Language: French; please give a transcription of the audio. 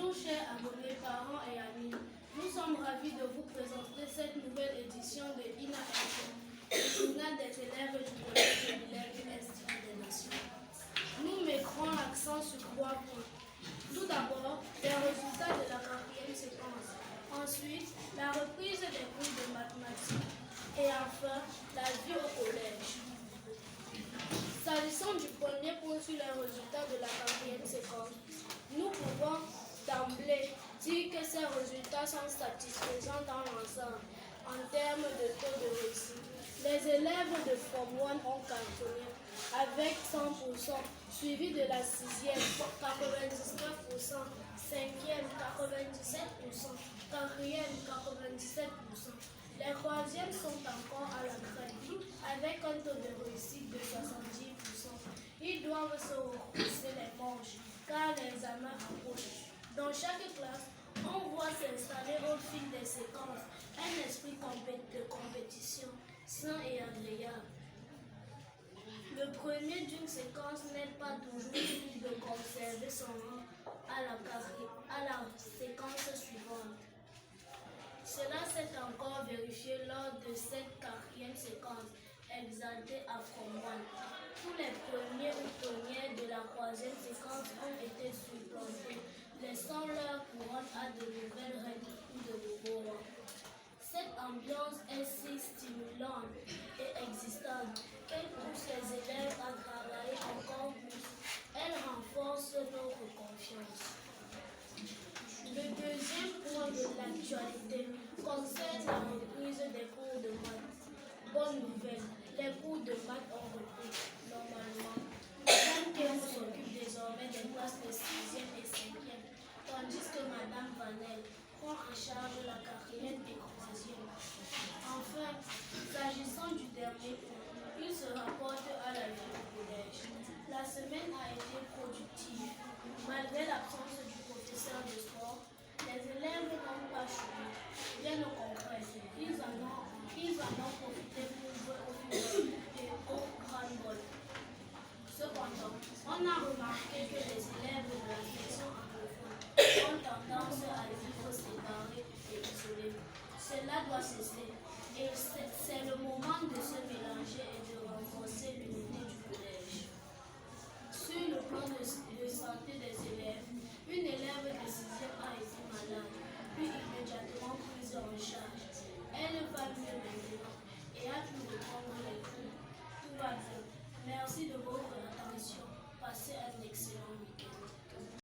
Bonjour chers abonnés, parents et amis. Nous sommes ravis de vous présenter cette nouvelle édition de INA-Info, le journal des élèves du collège de l'élève Institut des Nations. Nous mettrons l'accent sur 3 points. Tout d'abord, les résultats de la 4e séquence. Ensuite, la reprise des cours de mathématiques. Et enfin, la vie au collège. S'agissant du premier point sur les résultats de la 4e séquence, nous pouvons d'emblée dire que ces résultats sont satisfaisants dans l'ensemble en termes de taux de réussite. Les élèves de Form 1 ont cartonné avec 100%, suivi de la 6e 99%, 5e 97%, 4e 97%. Les 3e sont encore à la crème avec un taux de réussite de 70%. Ils doivent se repousser les manches car l'examen approche. Dans chaque classe, on voit s'installer au fil des séquences un esprit de compétition sain et agréable. Le premier d'une séquence n'est pas toujours libre de conserver son rang à la séquence suivante. Cela s'est encore vérifié lors de cette 4e séquence exaltée à Form 1. Tous les premiers ou premières de la 3e séquence ont été supplantés, laissant leur couronne à de nouvelles règles ou de nouveaux rangs. Cette ambiance est si stimulante et existante qu'elle pousse les élèves à travailler encore plus. Elle renforce notre confiance. Le deuxième point de l'actualité concerne la reprise des cours de maths. Bonne nouvelle, les cours de maths ont repris normalement. Madame Kéo s'occupe désormais des classes de 6e et 5e, tandis que Madame Vanel prend en charge la 4e et 3e. Enfin, s'agissant du dernier point, il se rapporte à la vie au collège. La semaine a été productive. Malgré l'absence du professeur de sport, les élèves n'ont pas chômé. Bien au contraire, ils en ont profité pour jouer au football et au handball. Cependant, on a remarqué que les élèves de la section anglophone ont tendance à vivre séparés et isolés. Cela doit cesser et c'est le moment de se mélanger et